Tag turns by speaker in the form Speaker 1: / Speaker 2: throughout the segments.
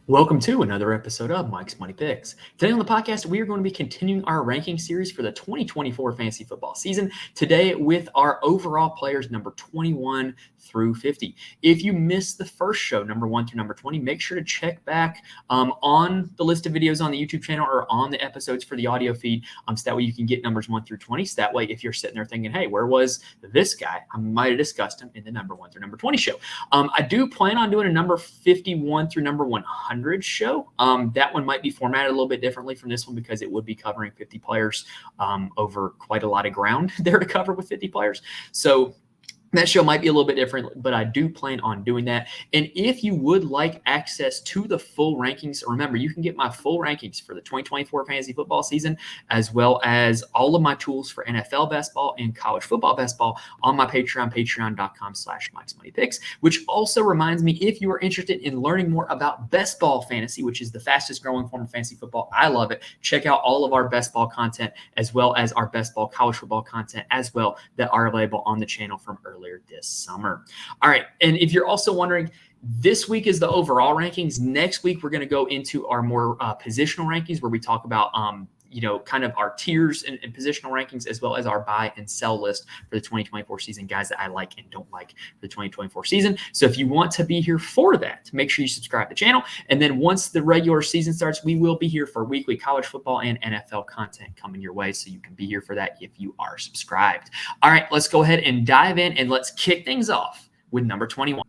Speaker 1: Welcome to another episode of Mike's Money Picks. Today on the podcast, we are going to be continuing our ranking series for the 2024 fantasy football season. Today with our overall players number 21 through 50. If you missed the first show, number 1 through number 20, make sure to check back on the list of videos on the YouTube channel or on the episodes for the audio feed. So that way you can get numbers 1 through 20. So that way if you're sitting there thinking, hey, where was this guy? I might have discussed him in the number 1 through number 20 show. I do plan on doing a number 51 through number 100 show. That one might be formatted a little bit differently from this one because it would be covering 50 players over quite a lot of ground there to cover with 50 players. So that show might be a little bit different, but I do plan on doing that. And if you would like access to the full rankings, remember, you can get my full rankings for the 2024 fantasy football season, as well as all of my tools for NFL best ball and college football best ball on my Patreon, patreon.com/MikesMoneyPicks, which also reminds me, if you are interested in learning more about best ball fantasy, which is the fastest growing form of fantasy football, I love it. Check out all of our best ball content, as well as our best ball college football content as well that are available on the channel from earlier this summer. All right. And if you're also wondering, this week is the overall rankings. Next week, we're going to go into our more positional rankings where we talk about, kind of our tiers and positional rankings, as well as our buy and sell list for the 2024 season, guys that I like and don't like for the 2024 season. So if you want to be here for that, make sure you subscribe to the channel. And then once the regular season starts, we will be here for weekly college football and NFL content coming your way. So you can be here for that if you are subscribed. All right, let's go ahead and dive in and let's kick things off with number 21.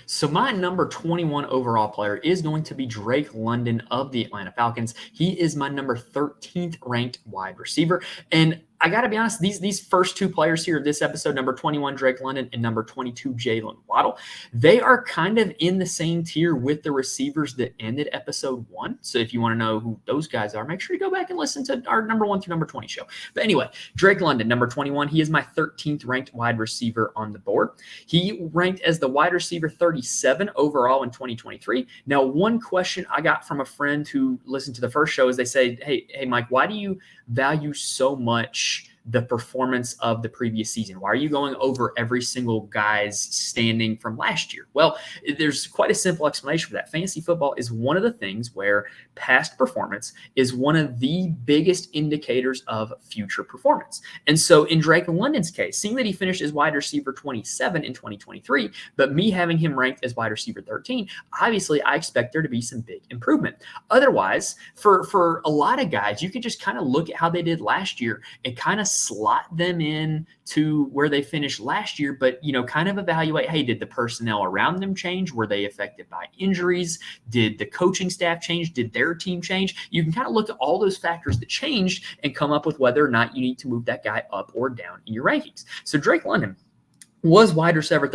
Speaker 1: So my number 21 overall player is going to be Drake London of the Atlanta Falcons. He is my number 13th ranked wide receiver. And I got to be honest, these first two players here of this episode, number 21, Drake London, and number 22, Jalen Waddle, they are kind of in the same tier with the receivers that ended episode 1. So if you want to know who those guys are, make sure you go back and listen to our number 1 through number 20 show. But anyway, Drake London, number 21, he is my 13th ranked wide receiver on the board. He ranked as the wide receiver 37 overall in 2023. Now, one question I got from a friend who listened to the first show is they say, hey, Mike, why do you value so much the performance of the previous season? Why are you going over every single guy's standing from last year? Well, there's quite a simple explanation for that. Fantasy football is one of the things where past performance is one of the biggest indicators of future performance. And so in Drake London's case, seeing that he finished as wide receiver 27 in 2023, but me having him ranked as wide receiver 13, obviously I expect there to be some big improvement. Otherwise, for a lot of guys, you could just kind of look at how they did last year and kind of slot them in to where they finished last year, but, kind of evaluate, hey, did the personnel around them change? Were they affected by injuries? Did the coaching staff change? Did their team change? You can kind of look at all those factors that changed and come up with whether or not you need to move that guy up or down in your rankings. So Drake London was wide receiver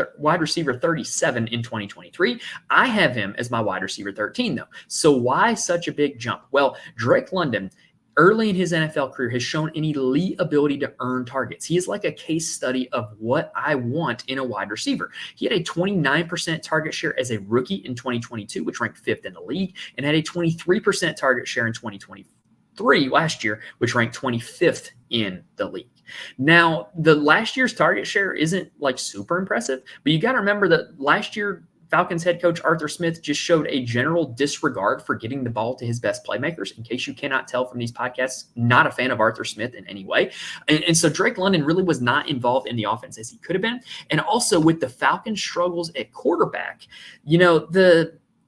Speaker 1: 37 in 2023. I have him as my wide receiver 13, though. So why such a big jump? Well, Drake London, early in his NFL career, has shown an elite ability to earn targets. He is like a case study of what I want in a wide receiver. He had a 29% target share as a rookie in 2022, which ranked 5th in the league, and had a 23% target share in 2023 last year, which ranked 25th in the league. Now, the last year's target share isn't like super impressive, but you got to remember that last year, Falcons head coach Arthur Smith just showed a general disregard for getting the ball to his best playmakers. In case you cannot tell from these podcasts, not a fan of Arthur Smith in any way. And so Drake London really was not involved in the offense as he could have been. And also with the Falcons' struggles at quarterback,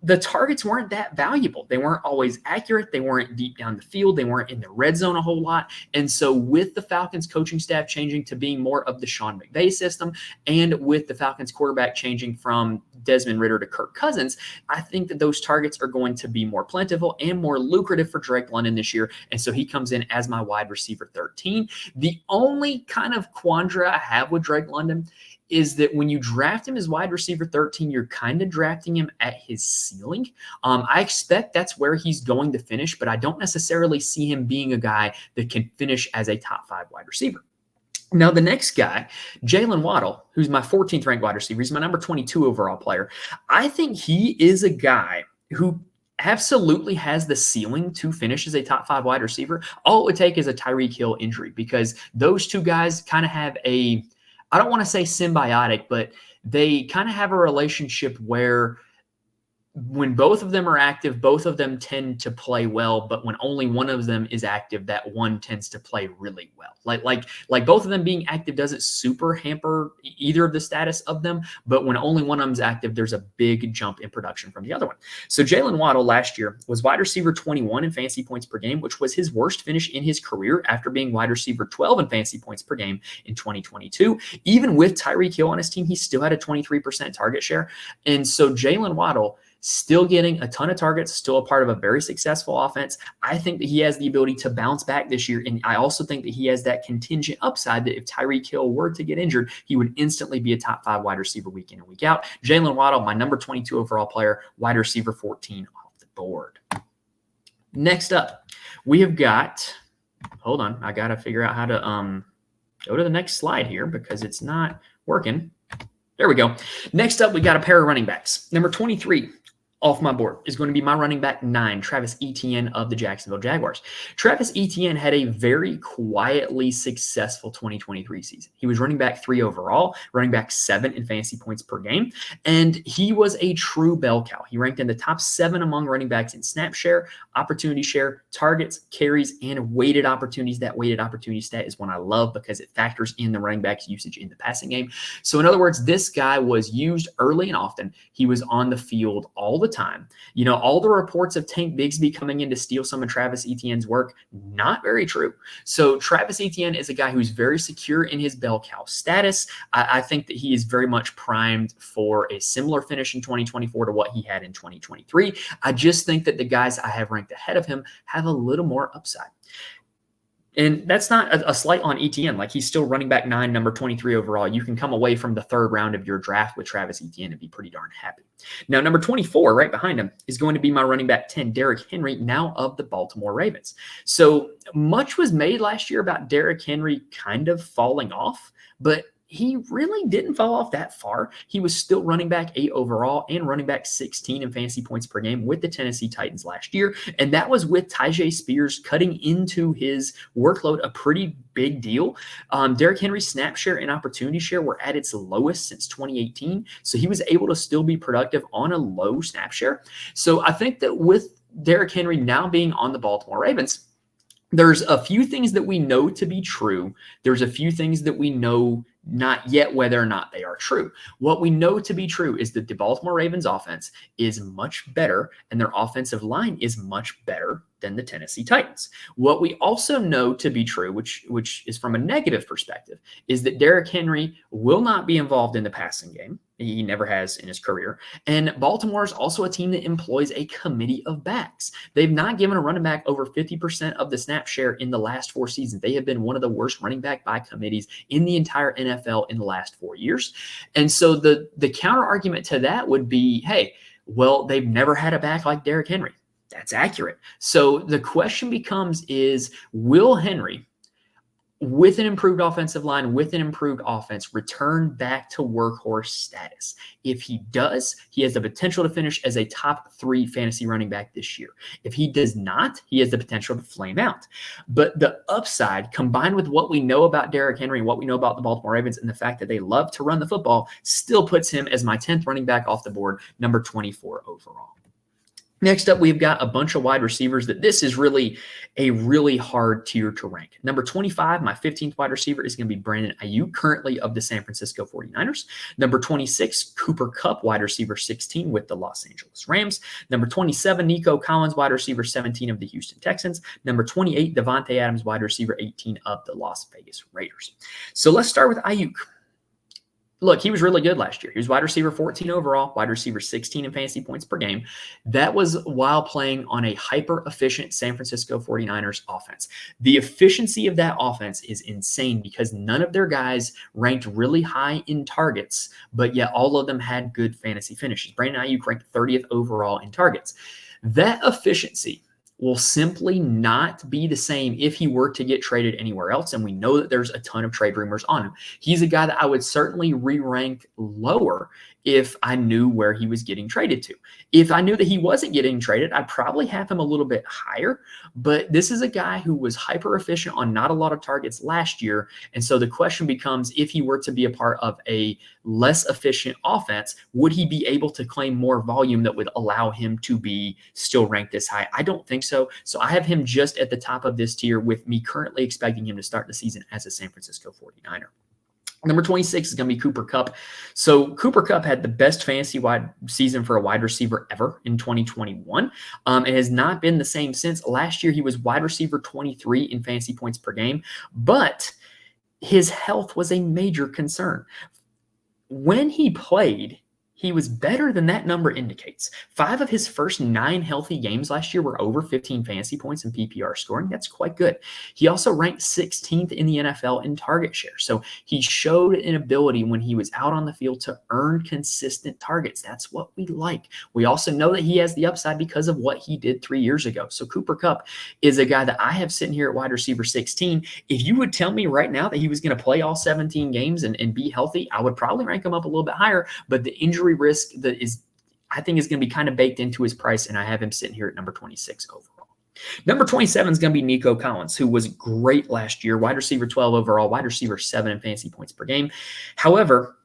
Speaker 1: the targets weren't that valuable. They weren't always accurate. They weren't deep down the field. They weren't in the red zone a whole lot. And so with the Falcons coaching staff changing to being more of the Sean McVay system, and with the Falcons quarterback changing from Desmond Ridder to Kirk Cousins, I think that those targets are going to be more plentiful and more lucrative for Drake London this year. And so he comes in as my wide receiver 13. The only kind of quandary I have with Drake London is that when you draft him as wide receiver 13, you're kind of drafting him at his ceiling. I expect that's where he's going to finish, but I don't necessarily see him being a guy that can finish as a top 5 wide receiver. Now, the next guy, Jalen Waddle, who's my 14th ranked wide receiver, he's my number 22 overall player. I think he is a guy who absolutely has the ceiling to finish as a top 5 wide receiver. All it would take is a Tyreek Hill injury, because those two guys kind of have I don't want to say symbiotic, but they kind of have a relationship where when both of them are active, both of them tend to play well, but when only one of them is active, that one tends to play really well. Like both of them being active doesn't super hamper either of the status of them, but when only one of them is active, there's a big jump in production from the other one. So Jalen Waddle last year was wide receiver 21 in fantasy points per game, which was his worst finish in his career after being wide receiver 12 in fantasy points per game in 2022. Even with Tyreek Hill on his team, he still had a 23% target share. And so Jalen Waddle still getting a ton of targets, still a part of a very successful offense. I think that he has the ability to bounce back this year. And I also think that he has that contingent upside that if Tyreek Hill were to get injured, he would instantly be a top 5 wide receiver week in and week out. Jalen Waddle, my number 22 overall player, wide receiver 14 off the board. Next up, we have got, hold on, I got to figure out how to go to the next slide here because it's not working. There we go. Next up, we got a pair of running backs. Number 23 off my board is going to be my running back 9, Travis Etienne of the Jacksonville Jaguars. Travis Etienne had a very quietly successful 2023 season. He was running back 3 overall, running back 7 in fantasy points per game, and he was a true bell cow. He ranked in the top 7 among running backs in snap share, opportunity share, targets, carries, and weighted opportunities. That weighted opportunity stat is one I love because it factors in the running back's usage in the passing game. So in other words, this guy was used early and often. He was on the field all the time. You know, all the reports of Tank Bigsby coming in to steal some of Travis Etienne's work, not very true. So Travis Etienne is a guy who's very secure in his bell cow status. I think that he is very much primed for a similar finish in 2024 to what he had in 2023. I just think that the guys I have ranked ahead of him have a little more upside. And that's not a slight on Etienne. Like, he's still running back 9, number 23 overall. You can come away from the 3rd round of your draft with Travis Etienne and be pretty darn happy. Now, number 24, right behind him, is going to be my running back 10, Derrick Henry, now of the Baltimore Ravens. So much was made last year about Derrick Henry kind of falling off, but he really didn't fall off that far. He was still running back 8 overall and running back 16 in fantasy points per game with the Tennessee Titans last year. And that was with Tyjae Spears cutting into his workload, a pretty big deal. Derrick Henry's snap share and opportunity share were at its lowest since 2018. So he was able to still be productive on a low snap share. So I think that with Derrick Henry now being on the Baltimore Ravens, there's a few things that we know to be true. There's a few things that we know not yet whether or not they are true. What we know to be true is that the Baltimore Ravens offense is much better and their offensive line is much better than the Tennessee Titans. What we also know to be true, which is from a negative perspective, is that Derrick Henry will not be involved in the passing game. He never has in his career. And Baltimore is also a team that employs a committee of backs. They've not given a running back over 50% of the snap share in the last 4 seasons. They have been one of the worst running back by committees in the entire NFL in the last 4 years. And so the counter argument to that would be, hey, well, they've never had a back like Derrick Henry. That's accurate. So the question becomes is, will Henry, with an improved offensive line, with an improved offense, return back to workhorse status? If he does, he has the potential to finish as a top 3 fantasy running back this year. If he does not, he has the potential to flame out. But the upside, combined with what we know about Derrick Henry and what we know about the Baltimore Ravens and the fact that they love to run the football, still puts him as my 10th running back off the board, number 24 overall. Next up, we've got a bunch of wide receivers that this is really a really hard tier to rank. Number 25, my 15th wide receiver, is going to be Brandon Ayuk, currently of the San Francisco 49ers. Number 26, Cooper Kupp, wide receiver 16 with the Los Angeles Rams. Number 27, Nico Collins, wide receiver 17 of the Houston Texans. Number 28, Devontae Adams, wide receiver 18 of the Las Vegas Raiders. So let's start with Ayuk. Look, he was really good last year. He was wide receiver 14 overall, wide receiver 16 in fantasy points per game. That was while playing on a hyper-efficient San Francisco 49ers offense. The efficiency of that offense is insane because none of their guys ranked really high in targets, but yet all of them had good fantasy finishes. Brandon Ayuk ranked 30th overall in targets. That efficiency will simply not be the same if he were to get traded anywhere else. And we know that there's a ton of trade rumors on him. He's a guy that I would certainly re-rank lower if I knew where he was getting traded to. If I knew that he wasn't getting traded, I'd probably have him a little bit higher. But this is a guy who was hyper efficient on not a lot of targets last year. And so the question becomes, if he were to be a part of a less efficient offense, would he be able to claim more volume that would allow him to be still ranked this high? I don't think so. So I have him just at the top of this tier, with me currently expecting him to start the season as a San Francisco 49er. Number 26 is going to be Cooper Kupp. So Cooper Kupp had the best fantasy wide season for a wide receiver ever in 2021. It has not been the same since. Last year, he was wide receiver 23 in fantasy points per game, but his health was a major concern. When he played, he was better than that number indicates. 5 of his first 9 healthy games last year were over 15 fantasy points in PPR scoring. That's quite good. He also ranked 16th in the NFL in target share. So he showed an ability when he was out on the field to earn consistent targets. That's what we like. We also know that he has the upside because of what he did 3 years ago. So Cooper Kupp is a guy that I have sitting here at wide receiver 16. If you would tell me right now that he was going to play all 17 games and be healthy, I would probably rank him up a little bit higher. But the injury risk that I think is going to be kind of baked into his price, and I have him sitting here at number 26 overall. Number 27 is going to be Nico Collins, who was great last year, wide receiver 12 overall, wide receiver 7 in fantasy points per game. However,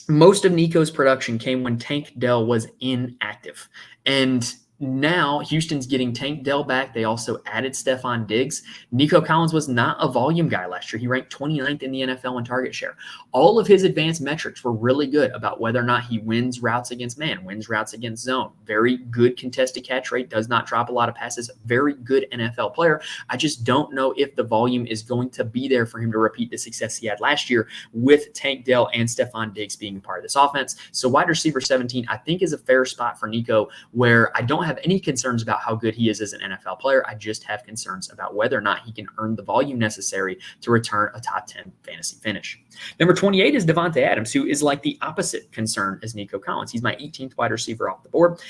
Speaker 1: most of Nico's production came when Tank Dell was inactive. And now Houston's getting Tank Dell back. They also added Stephon Diggs. Nico Collins was not a volume guy last year. He ranked 29th in the NFL in target share. All of his advanced metrics were really good about whether or not he wins routes against man, wins routes against zone. Very good contested catch rate, does not drop a lot of passes. Very good NFL player. I just don't know if the volume is going to be there for him to repeat the success he had last year with Tank Dell and Stephon Diggs being part of this offense. So wide receiver 17, I think, is a fair spot for Nico, where I don't have any concerns about how good he is as an NFL player. I just have concerns about whether or not he can earn the volume necessary to return a top 10 fantasy finish. Number 28 is Davante Adams, who is like the opposite concern as Nico Collins. He's my 18th wide receiver off the board.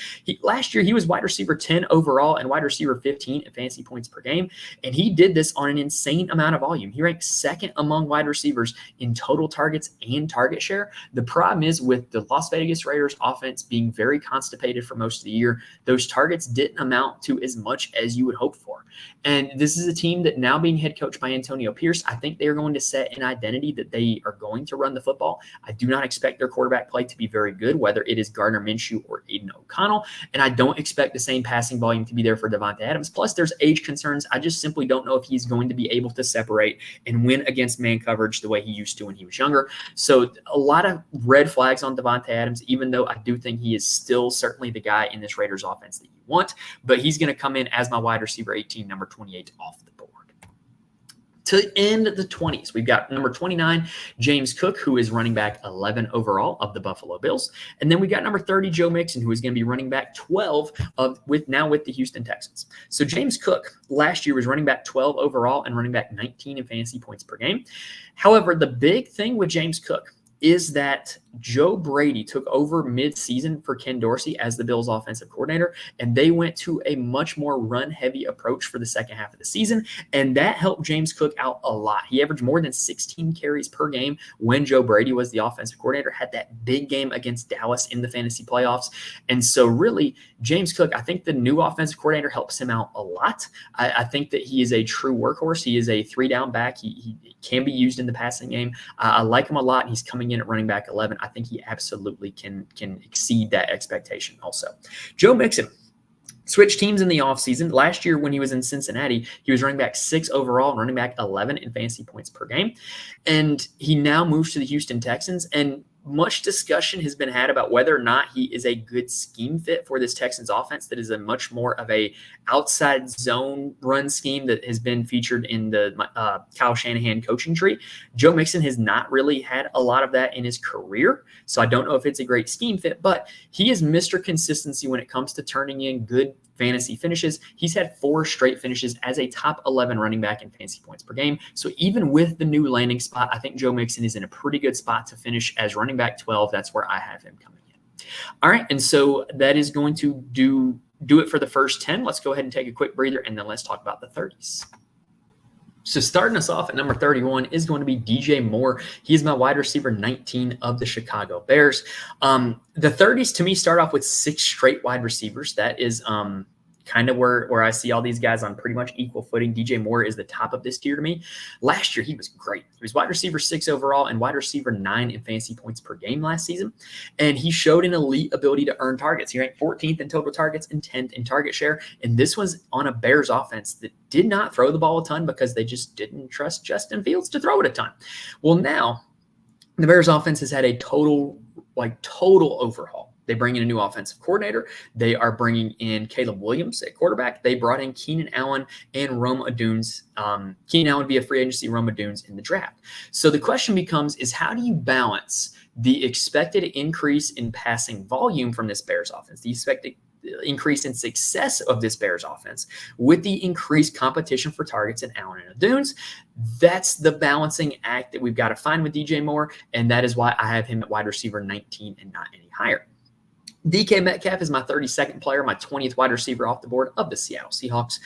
Speaker 1: Last year, he was wide receiver 10 overall and wide receiver 15 in fantasy points per game, and he did this on an insane amount of volume. He ranked second among wide receivers in total targets and target share. The problem is, with the Las Vegas Raiders offense being very constipated for most of the year, those targets didn't amount to as much as you would hope for. And this is a team that, now being head coached by Antonio Pierce, I think they're going to set an identity that they are going to run the football. I do not expect their quarterback play to be very good, whether it is Gardner Minshew or Aiden O'Connell. And I don't expect the same passing volume to be there for Davante Adams. Plus, there's age concerns. I just simply don't know if he's going to be able to separate and win against man coverage the way he used to when he was younger. So a lot of red flags on Davante Adams, even though I do think he is still certainly the guy in this Raiders offense that you want. But he's going to come in as my wide receiver 18, number 28 off the board. To end the 20s, we've got number 29, James Cook, who is running back 11 overall of the Buffalo Bills. And then we got number 30, Joe Mixon, who is going to be running back 12 with the Houston Texans. So James Cook last year was running back 12 overall and running back 19 in fantasy points per game. However, the big thing with James Cook is that Joe Brady took over mid-season for Ken Dorsey as the Bills offensive coordinator, and they went to a much more run-heavy approach for the second half of the season, and that helped James Cook out a lot. He averaged more than 16 carries per game when Joe Brady was the offensive coordinator, had that big game against Dallas in the fantasy playoffs. And so really, James Cook, I think the new offensive coordinator helps him out a lot. I think that he is a true workhorse. He is a three-down back. He can be used in the passing game. I like him a lot. He's coming in at running back 11. I think he absolutely can exceed that expectation also. Joe Mixon switched teams in the offseason. Last year when he was in Cincinnati, he was running back 6 overall and running back 11 in fantasy points per game. And he now moves to the Houston Texans, and much discussion has been had about whether or not he is a good scheme fit for this Texans offense that is a much more of a outside zone run scheme that has been featured in the Kyle Shanahan coaching tree. Joe Mixon has not really had a lot of that in his career, so I don't know if it's a great scheme fit, but he is Mr. Consistency when it comes to turning in good fantasy finishes. He's had 4 straight finishes as a top 11 running back in fantasy points per game. So even with the new landing spot, I think Joe Mixon is in a pretty good spot to finish as running back 12. That's where I have him coming in. All right, and so that is going to do it for the first 10. Let's go ahead and take a quick breather, and then let's talk about the 30s. So starting us off at number 31 is going to be DJ Moore. He's my wide receiver 19 of the Chicago Bears. The 30s to me start off with 6 straight wide receivers. That is kind of where I see all these guys on pretty much equal footing. DJ Moore is the top of this tier to me. Last year, he was great. He was wide receiver 6 overall and wide receiver 9 in fantasy points per game last season. And he showed an elite ability to earn targets. He ranked 14th in total targets and 10th in target share. And this was on a Bears offense that did not throw the ball a ton because they just didn't trust Justin Fields to throw it a ton. Well, now the Bears offense has had a total overhaul. They bring in a new offensive coordinator. They are bringing in Caleb Williams at quarterback. They brought in Keenan Allen and Rome Odunze. Keenan Allen via free agency, Rome Odunze in the draft. So the question becomes is how do you balance the expected increase in passing volume from this Bears offense, the expected increase in success of this Bears offense with the increased competition for targets in Allen and Odunze? That's the balancing act that we've got to find with DJ Moore, and that is why I have him at wide receiver 19 and not any higher. DK Metcalf is my 32nd player, my 20th wide receiver off the board of the Seattle Seahawks.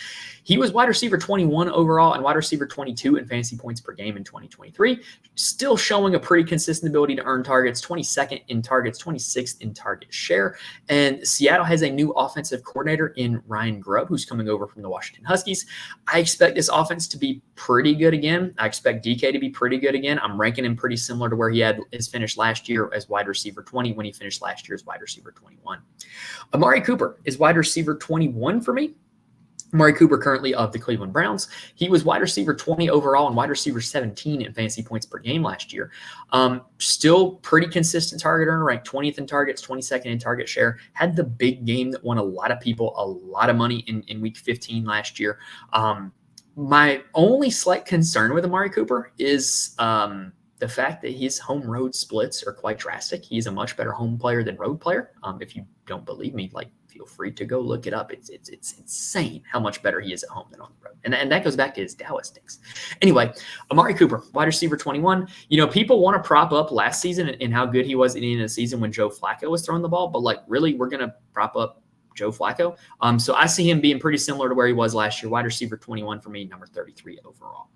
Speaker 1: He was wide receiver 21 overall and wide receiver 22 in fantasy points per game in 2023. Still showing a pretty consistent ability to earn targets, 22nd in targets, 26th in target share. And Seattle has a new offensive coordinator in Ryan Grubb, who's coming over from the Washington Huskies. I expect this offense to be pretty good again. I expect DK to be pretty good again. I'm ranking him pretty similar to where he had his finish last year as wide receiver 20 when he finished last year as wide receiver 21. Amari Cooper is wide receiver 21 for me. Amari Cooper currently of the Cleveland Browns. He was wide receiver 20 overall and wide receiver 17 in fantasy points per game last year. Still pretty consistent target earner, ranked 20th in targets, 22nd in target share. Had the big game that won a lot of people a lot of money in week 15 last year. My only slight concern with Amari Cooper is the fact that his home road splits are quite drastic. He's a much better home player than road player. If you don't believe me, feel free to go look it up. It's insane how much better he is at home than on the road. And that goes back to his Dallas stinks. Anyway, Amari Cooper, wide receiver 21. People want to prop up last season and how good he was in a season when Joe Flacco was throwing the ball, but really we're going to prop up Joe Flacco. So I see him being pretty similar to where he was last year. Wide receiver 21 for me, number 33 overall.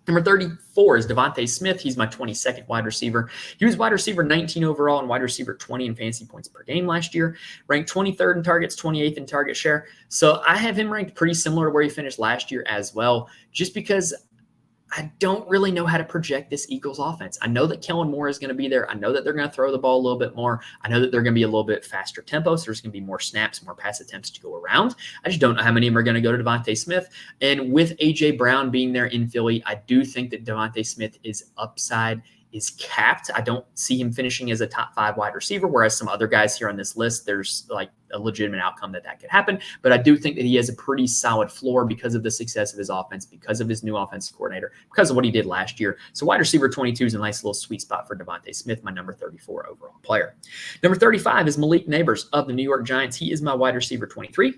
Speaker 1: Number 34 is Devontae Smith. He's my 22nd wide receiver. He was wide receiver 19 overall and wide receiver 20 in fantasy points per game last year. Ranked 23rd in targets, 28th in target share. So I have him ranked pretty similar to where he finished last year as well, just because I don't really know how to project this Eagles offense. I know that Kellen Moore is going to be there. I know that they're going to throw the ball a little bit more. I know that they're going to be a little bit faster tempo, so there's going to be more snaps, more pass attempts to go around. I just don't know how many of them are going to go to Devontae Smith. And with A.J. Brown being there in Philly, I do think that Devontae Smith is upside is capped. I don't see him finishing as a top 5 wide receiver, whereas some other guys here on this list, there's a legitimate outcome that could happen. But I do think that he has a pretty solid floor because of the success of his offense, because of his new offensive coordinator, because of what he did last year. So wide receiver 22 is a nice little sweet spot for Devontae Smith, my number 34 overall player. Number 35 is Malik Neighbors of the New York Giants. He is my wide receiver 23.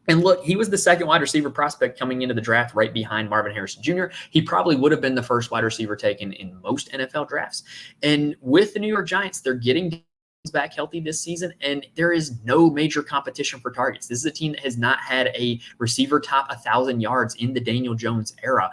Speaker 1: And look, he was the second wide receiver prospect coming into the draft right behind Marvin Harrison Jr. He probably would have been the first wide receiver taken in most NFL drafts. And with the New York Giants, they're getting back healthy this season, and there is no major competition for targets. This is a team that has not had a receiver top 1,000 yards in the Daniel Jones era,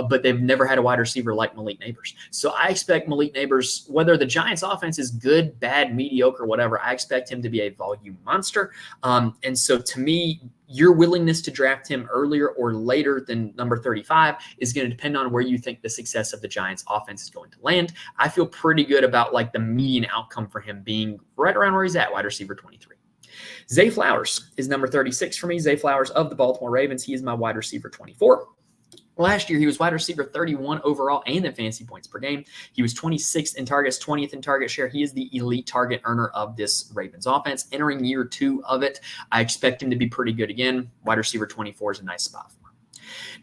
Speaker 1: but they've never had a wide receiver like Malik Neighbors. So I expect Malik Neighbors, whether the Giants offense is good, bad, mediocre, whatever, I expect him to be a volume monster. And so to me, your willingness to draft him earlier or later than number 35 is going to depend on where you think the success of the Giants offense is going to land. I feel pretty good about the median outcome for him being right around where he's at, wide receiver 23. Zay Flowers is number 36 for me. Zay Flowers of the Baltimore Ravens. He is my wide receiver 24. Last year, he was wide receiver 31 overall and in fantasy points per game. He was 26th in targets, 20th in target share. He is the elite target earner of this Ravens offense. Entering year 2 of it, I expect him to be pretty good again. Wide receiver 24 is a nice spot for him.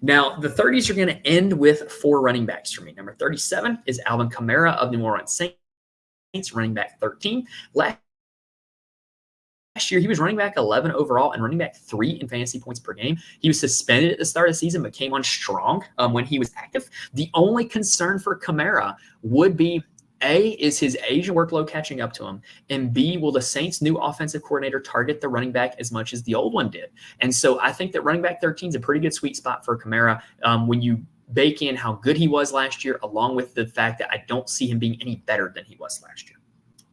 Speaker 1: Now, the 30s are going to end with 4 running backs for me. Number 37 is Alvin Kamara of the New Orleans Saints, running back 13. Last year, he was running back 11 overall and running back 3 in fantasy points per game. He was suspended at the start of the season, but came on strong when he was active. The only concern for Kamara would be, A, is his age and workload catching up to him? And B, will the Saints' new offensive coordinator target the running back as much as the old one did? And so I think that running back 13 is a pretty good sweet spot for Kamara when you bake in how good he was last year, along with the fact that I don't see him being any better than he was last year.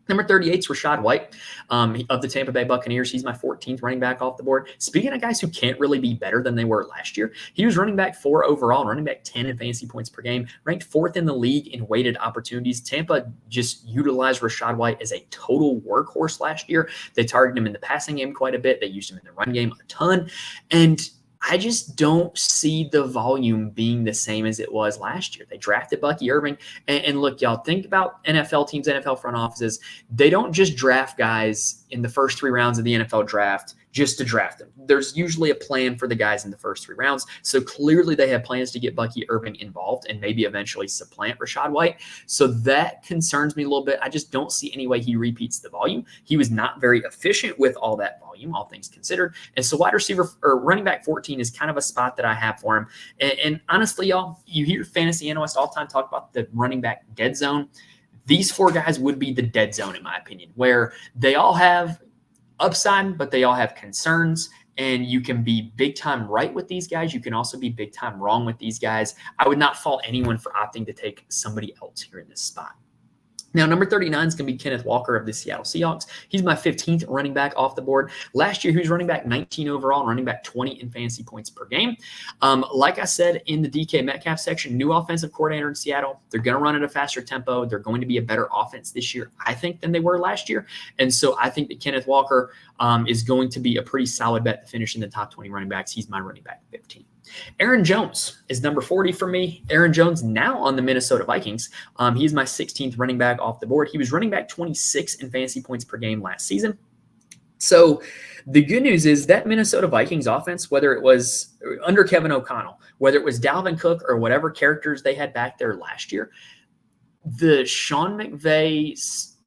Speaker 1: Number 38 is Rachaad White of the Tampa Bay Buccaneers. He's my 14th running back off the board. Speaking of guys who can't really be better than they were last year, he was running back 4 overall, running back 10 in fantasy points per game, ranked 4th in the league in weighted opportunities. Tampa just utilized Rachaad White as a total workhorse last year. They targeted him in the passing game quite a bit. They used him in the run game a ton. And I just don't see the volume being the same as it was last year. They drafted Bucky Irving. And look, y'all, think about NFL teams, NFL front offices. They don't just draft guys in the first 3 rounds of the NFL draft just to draft them. There's usually a plan for the guys in the first 3 rounds. So clearly they have plans to get Bucky Irving involved and maybe eventually supplant Rachaad White. So that concerns me a little bit. I just don't see any way he repeats the volume. He was not very efficient with all that volume, all things considered. And so wide receiver or running back 14 is kind of a spot that I have for him. And honestly, y'all, you hear fantasy analysts all the time talk about the running back dead zone. These 4 guys would be the dead zone, in my opinion, where they all have upside, but they all have concerns, and you can be big time right with these guys. You can also be big time wrong with these guys. I would not fault anyone for opting to take somebody else here in this spot. Now, number 39 is going to be Kenneth Walker of the Seattle Seahawks. He's my 15th running back off the board. Last year, he was running back 19 overall and running back 20 in fantasy points per game. Like I said in the DK Metcalf section, new offensive coordinator in Seattle. They're going to run at a faster tempo. They're going to be a better offense this year, I think, than they were last year. And so I think that Kenneth Walker is going to be a pretty solid bet to finish in the top 20 running backs. He's my running back 15. Aaron Jones is number 40 for me. Aaron Jones now on the Minnesota Vikings. He's my 16th running back off the board. He was running back 26 in fantasy points per game last season. So the good news is that Minnesota Vikings offense, whether it was under Kevin O'Connell, whether it was Dalvin Cook or whatever characters they had back there last year, the Sean McVay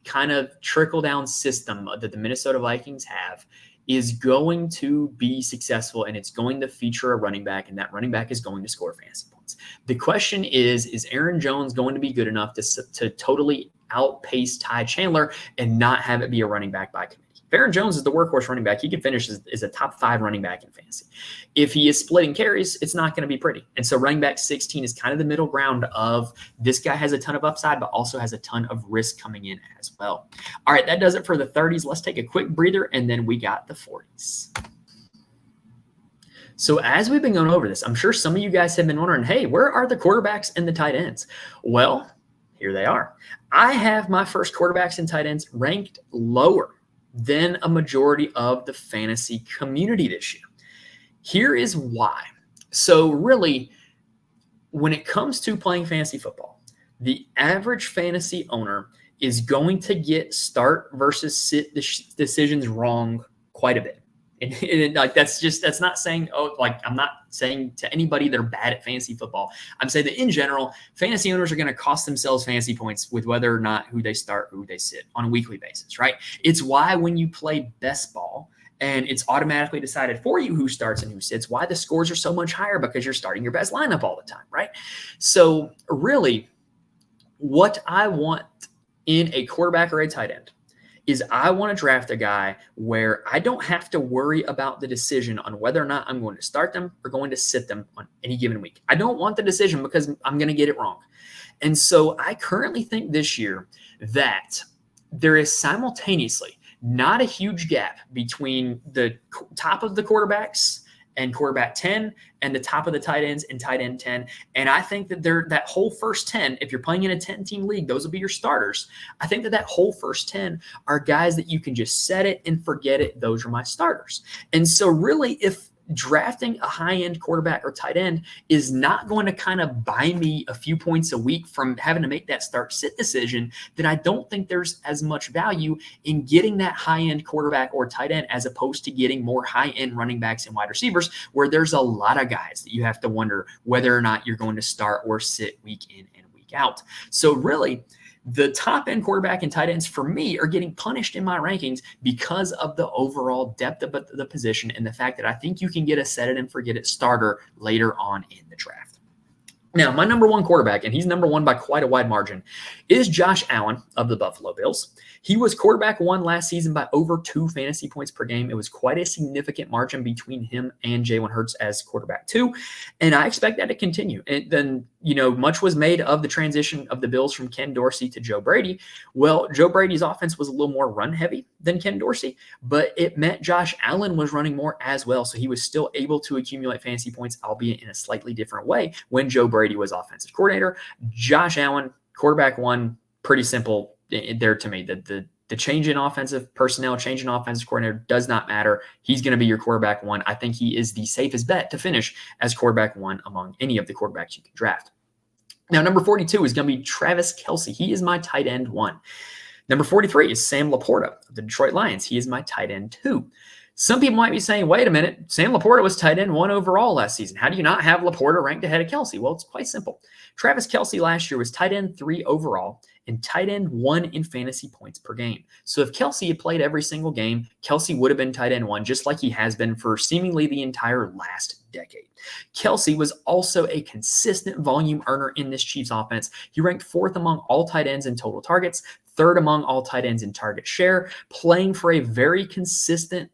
Speaker 1: kind of trickle-down system that the Minnesota Vikings have is going to be successful, and it's going to feature a running back, and that running back is going to score fantasy points. The question is Aaron Jones going to be good enough to totally outpace Ty Chandler and not have it be a running back by committee? If Aaron Jones is the workhorse running back, he can finish as a top 5 running back in fantasy. If he is splitting carries, it's not going to be pretty. And so running back 16 is kind of the middle ground of this guy has a ton of upside, but also has a ton of risk coming in as well. All right, that does it for the 30s. Let's take a quick breather, and then we got the 40s. So as we've been going over this, I'm sure some of you guys have been wondering, hey, where are the quarterbacks and the tight ends? Well, here they are. I have my first quarterbacks and tight ends ranked lower than a majority of the fantasy community this year. Here is why. So really, when it comes to playing fantasy football, the average fantasy owner is going to get start versus sit decisions wrong quite a bit. And like that's not saying, I'm not saying to anybody they're bad at fantasy football. I'm saying that in general, fantasy owners are going to cost themselves fantasy points with whether or not who they start, who they sit on a weekly basis, right? It's why when you play best ball and it's automatically decided for you who starts and who sits, why the scores are so much higher, because you're starting your best lineup all the time, right? So really, what I want in a quarterback or a tight end is I want to draft a guy where I don't have to worry about the decision on whether or not I'm going to start them or going to sit them on any given week. I don't want the decision because I'm going to get it wrong. And so I currently think this year that there is simultaneously not a huge gap between the top of the quarterbacks and quarterback 10 and the top of the tight ends and tight end 10. And I think that that whole first 10, if you're playing in a 10-team league, those will be your starters. I think that whole first 10 are guys that you can just set it and forget it. Those are my starters. And so really, if drafting a high-end quarterback or tight end is not going to kind of buy me a few points a week from having to make that start-sit decision, then I don't think there's as much value in getting that high-end quarterback or tight end as opposed to getting more high-end running backs and wide receivers, where there's a lot of guys that you have to wonder whether or not you're going to start or sit week in and week out. So really, the top end quarterback and tight ends for me are getting punished in my rankings because of the overall depth of the position and the fact that I think you can get a set it and forget it starter later on in the draft. Now, my number one quarterback, and he's number one by quite a wide margin, is Josh Allen of the Buffalo Bills. He was quarterback one last season by over 2 fantasy points per game. It was quite a significant margin between him and Jalen Hurts as quarterback two, and I expect that to continue. And then, much was made of the transition of the Bills from Ken Dorsey to Joe Brady. Well, Joe Brady's offense was a little more run heavy than Ken Dorsey, but it meant Josh Allen was running more as well, so he was still able to accumulate fantasy points, albeit in a slightly different way when Joe Brady was offensive coordinator. Josh Allen, quarterback one, pretty simple there to me. The change in offensive personnel, change in offensive coordinator does not matter. He's going to be your quarterback one. I think he is the safest bet to finish as quarterback one among any of the quarterbacks you can draft. Now, number 42 is going to be Travis Kelce. He is my tight end one. Number 43 is Sam Laporta of the Detroit Lions. He is my tight end two. Some people might be saying, wait a minute, Sam Laporta was tight end one overall last season. How do you not have Laporta ranked ahead of Kelce? Well, it's quite simple. Travis Kelce last year was tight end 3 overall and tight end 1 in fantasy points per game. So if Kelce had played every single game, Kelce would have been tight end 1, just like he has been for seemingly the entire last decade. Kelce was also a consistent volume earner in this Chiefs offense. He ranked 4th among all tight ends in total targets, 3rd among all tight ends in target share, playing for a very consistent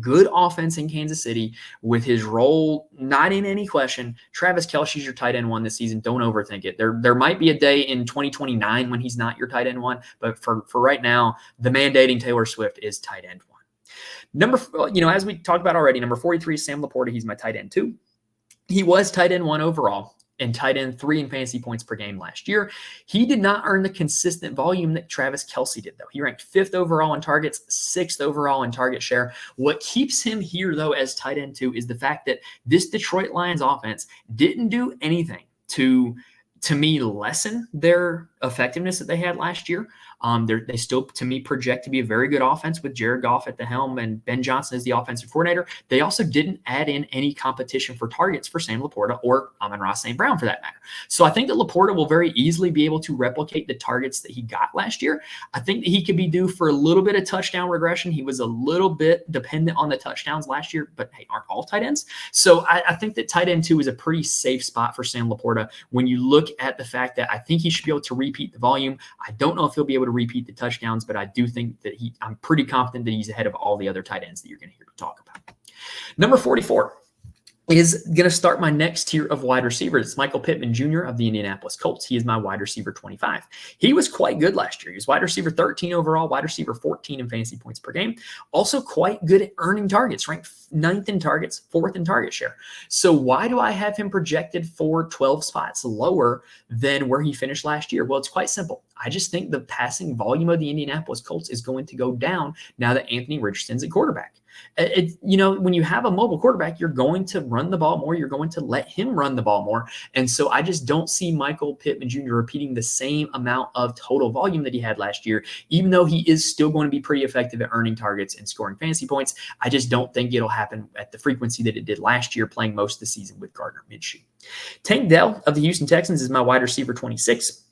Speaker 1: good offense in Kansas City with his role not in any question. Travis Kelce's your tight end one this season. Don't overthink it. There might be a day in 2029 when he's not your tight end one, but for right now, the man dating Taylor Swift is tight end one. As we talked about already, number 43 is Sam Laporta. He's my tight end two. He was tight end one overall and tight end 3 in fantasy points per game last year. He did not earn the consistent volume that Travis Kelce did, though. He ranked 5th overall in targets, 6th overall in target share. What keeps him here, though, as tight end 2 is the fact that this Detroit Lions offense didn't do anything to me, lessen their effectiveness that they had last year. They still, to me, project to be a very good offense with Jared Goff at the helm and Ben Johnson as the offensive coordinator. They also didn't add in any competition for targets for Sam Laporta or Amon-Ra St. Brown for that matter. So I think that Laporta will very easily be able to replicate the targets that he got last year. I think that he could be due for a little bit of touchdown regression. He was a little bit dependent on the touchdowns last year, but hey, aren't all tight ends? So I think that tight end 2 is a pretty safe spot for Sam Laporta when you look at the fact that I think he should be able to repeat the volume. I don't know if he'll be able to repeat the touchdowns, but I do think that I'm pretty confident that he's ahead of all the other tight ends that you're going to hear me talk about. Number 44 is going to start my next tier of wide receivers. It's Michael Pittman Jr. of the Indianapolis Colts. He is my wide receiver 25. He was quite good last year. He was wide receiver 13 overall, wide receiver 14 in fantasy points per game. Also quite good at earning targets, ranked 9th in targets, 4th in target share. So why do I have him projected for 12 spots lower than where he finished last year? Well, it's quite simple. I just think the passing volume of the Indianapolis Colts is going to go down now that Anthony Richardson's at quarterback. When you have a mobile quarterback, you're going to run the ball more. You're going to let him run the ball more. And so I just don't see Michael Pittman Jr. repeating the same amount of total volume that he had last year, even though he is still going to be pretty effective at earning targets and scoring fantasy points. I just don't think it'll happen at the frequency that it did last year, playing most of the season with Gardner Minshew. Tank Dell of the Houston Texans is my wide receiver 26.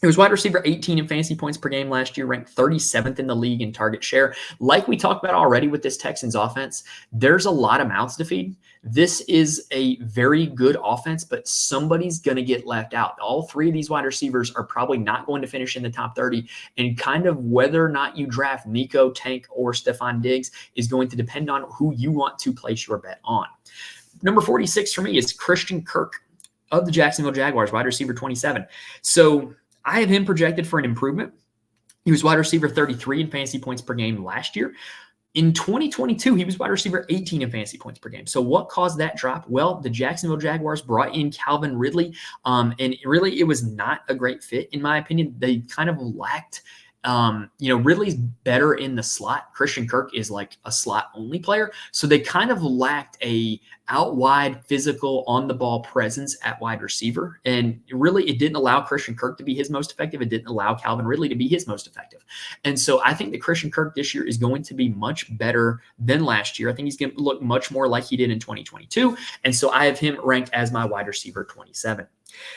Speaker 1: He was wide receiver 18 in fantasy points per game last year, ranked 37th in the league in target share. Like we talked about already with this Texans offense, there's a lot of mouths to feed. This is a very good offense, but somebody's going to get left out. All 3 of these wide receivers are probably not going to finish in the top 30, and kind of whether or not you draft Nico, Tank, or Stephon Diggs is going to depend on who you want to place your bet on. Number 46 for me is Christian Kirk of the Jacksonville Jaguars, wide receiver 27. So I have him projected for an improvement. He was wide receiver 33 in fantasy points per game last year. In 2022, he was wide receiver 18 in fantasy points per game. So what caused that drop? Well, the Jacksonville Jaguars brought in Calvin Ridley, and really it was not a great fit, in my opinion. They kind of lacked Ridley's better in the slot. Christian Kirk is like a slot only player. So they kind of lacked a out wide physical on the ball presence at wide receiver. And really it didn't allow Christian Kirk to be his most effective. It didn't allow Calvin Ridley to be his most effective. And so I think that Christian Kirk this year is going to be much better than last year. I think he's going to look much more like he did in 2022. And so I have him ranked as my wide receiver 27.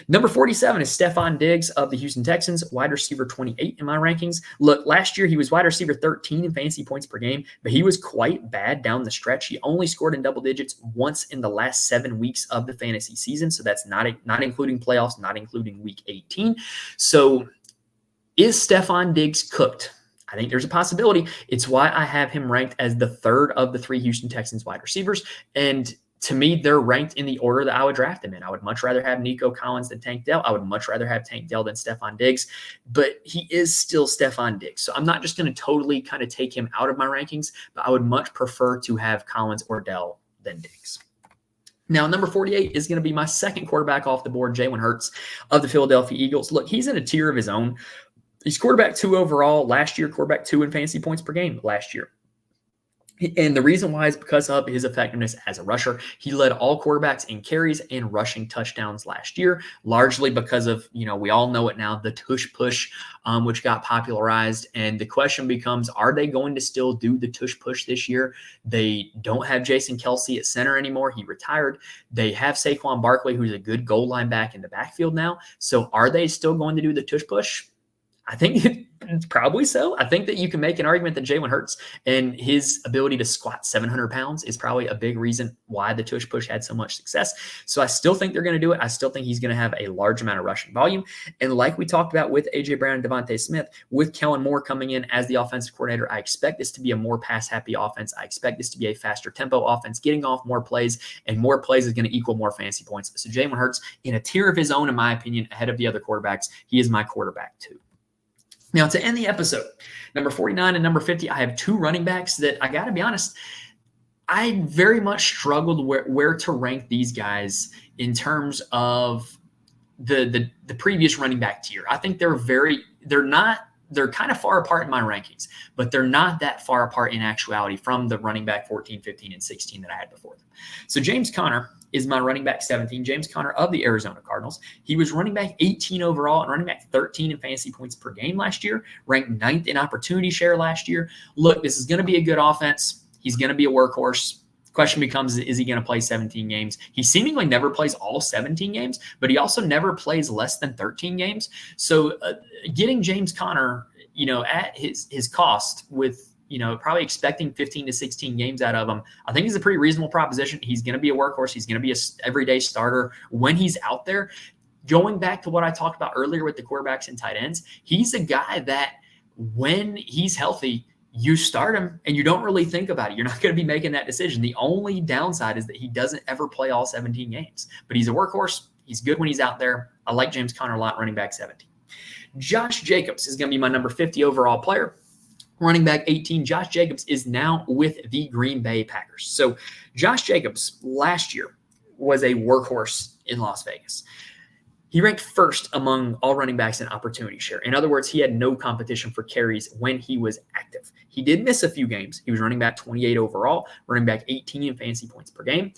Speaker 1: Number 47 is Stephon Diggs of the Houston Texans, wide receiver 28 in my rankings. Look, last year he was wide receiver 13 in fantasy points per game, but he was quite bad down the stretch. He only scored in double digits once once in the last 7 weeks of the fantasy season. So that's not including playoffs, not including week 18. So is Stefon Diggs cooked? I think there's a possibility. It's why I have him ranked as the third of the 3 Houston Texans wide receivers. And to me, they're ranked in the order that I would draft them in. I would much rather have Nico Collins than Tank Dell. I would much rather have Tank Dell than Stefon Diggs, but he is still Stefon Diggs. So I'm not just going to totally kind of take him out of my rankings, but I would much prefer to have Collins or Dell than Diggs. Now, number 48 is going to be my second quarterback off the board, Jalen Hurts of the Philadelphia Eagles. Look, he's in a tier of his own. He's quarterback 2 overall last year, quarterback 2 in fantasy points per game last year. And the reason why is because of his effectiveness as a rusher. He led all quarterbacks in carries and rushing touchdowns last year, largely because of, we all know it now, the tush push, which got popularized. And the question becomes, are they going to still do the tush push this year? They don't have Jason Kelce at center anymore. He retired. They have Saquon Barkley, who's a good goal line back in the backfield now. So are they still going to do the tush push? I think probably so. I think that you can make an argument that Jalen Hurts and his ability to squat 700 pounds is probably a big reason why the tush push had so much success. So I still think they're going to do it. I still think he's going to have a large amount of rushing volume. And like we talked about with A.J. Brown and Devontae Smith, with Kellen Moore coming in as the offensive coordinator, I expect this to be a more pass-happy offense. I expect this to be a faster tempo offense, getting off more plays, and more plays is going to equal more fantasy points. So Jalen Hurts, in a tier of his own, in my opinion, ahead of the other quarterbacks, he is my quarterback too. Now, to end the episode, number 49 and number 50, I have 2 running backs that I got to be honest, I very much struggled where to rank these guys in terms of the previous running back tier. I think they're kind of far apart in my rankings, but they're not that far apart in actuality from the running back 14, 15, and 16 that I had before them. So James Conner is my running back 17, James Conner of the Arizona Cardinals. He was running back 18 overall and running back 13 in fantasy points per game last year, ranked 9th in opportunity share last year. Look, this is going to be a good offense. He's going to be a workhorse. Question becomes, is he going to play 17 games? He seemingly never plays all 17 games, but he also never plays less than 13 games. So getting James Conner, at his cost with, probably expecting 15 to 16 games out of him, I think is a pretty reasonable proposition. He's going to be a workhorse. He's going to be an everyday starter when he's out there. Going back to what I talked about earlier with the quarterbacks and tight ends, he's a guy that when he's healthy, you start him and you don't really think about it. You're not going to be making that decision. The only downside is that he doesn't ever play all 17 games, but he's a workhorse. He's good when he's out there. I like James Conner a lot, running back 17. Josh Jacobs is going to be my number 50 overall player. Running back 18, Josh Jacobs is now with the Green Bay Packers. So Josh Jacobs last year was a workhorse in Las Vegas. He ranked first among all running backs in opportunity share. In other words, he had no competition for carries when he was active. He did miss a few games. He was running back 28 overall, running back 18 in fantasy points per game.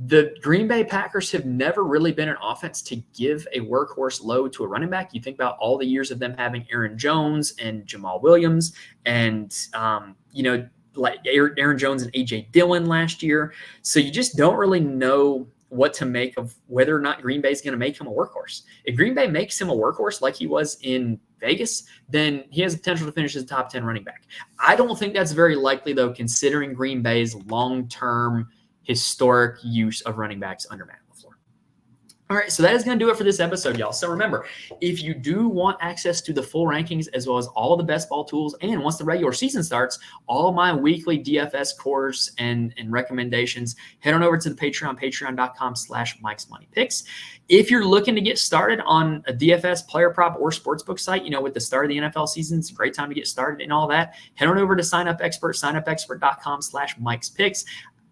Speaker 1: The Green Bay Packers have never really been an offense to give a workhorse load to a running back. You think about all the years of them having Aaron Jones and Jamal Williams and, like Aaron Jones and A.J. Dillon last year. So you just don't really know what to make of whether or not Green Bay is going to make him a workhorse. If Green Bay makes him a workhorse like he was in Vegas, then he has the potential to finish as a top 10 running back. I don't think that's very likely, though, considering Green Bay's long-term historic use of running backs under Matt LaFleur. All right, so that is going to do it for this episode, y'all. So remember, if you do want access to the full rankings as well as all the best ball tools, and once the regular season starts, all my weekly DFS course and recommendations, head on over to the Patreon, patreon.com/MikesMoneyPicks. If you're looking to get started on a DFS player prop or sportsbook site, with the start of the NFL season, it's a great time to get started and all that. Head on over to Sign Up Expert, signupexpert.com/MikesPicks.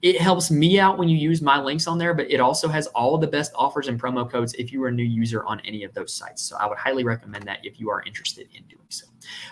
Speaker 1: It helps me out when you use my links on there, but it also has all of the best offers and promo codes if you are a new user on any of those sites. So I would highly recommend that if you are interested in doing so.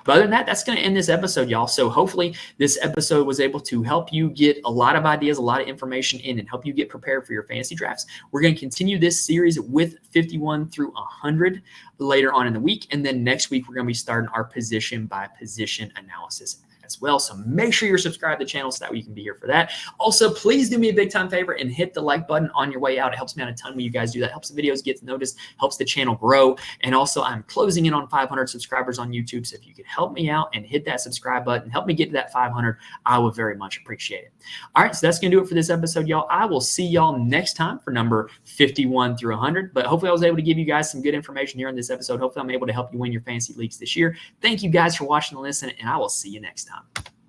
Speaker 1: But other than that, that's going to end this episode, y'all. So hopefully this episode was able to help you get a lot of ideas, a lot of information in, and help you get prepared for your fantasy drafts. We're going to continue this series with 51 through 100 later on in the week. And then next week, we're going to be starting our position by position analysis as well. So make sure you're subscribed to the channel so that way you can be here for that. Also, please do me a big time favor and hit the like button on your way out. It helps me out a ton when you guys do that. It helps the videos get noticed, helps the channel grow. And also, I'm closing in on 500 subscribers on YouTube. So if you could help me out and hit that subscribe button, help me get to that 500, I would very much appreciate it. All right, so that's going to do it for this episode, y'all. I will see y'all next time for number 51 through 100. But hopefully I was able to give you guys some good information here in this episode. Hopefully I'm able to help you win your fantasy leagues this year. Thank you guys for watching and listening, and I will see you next time.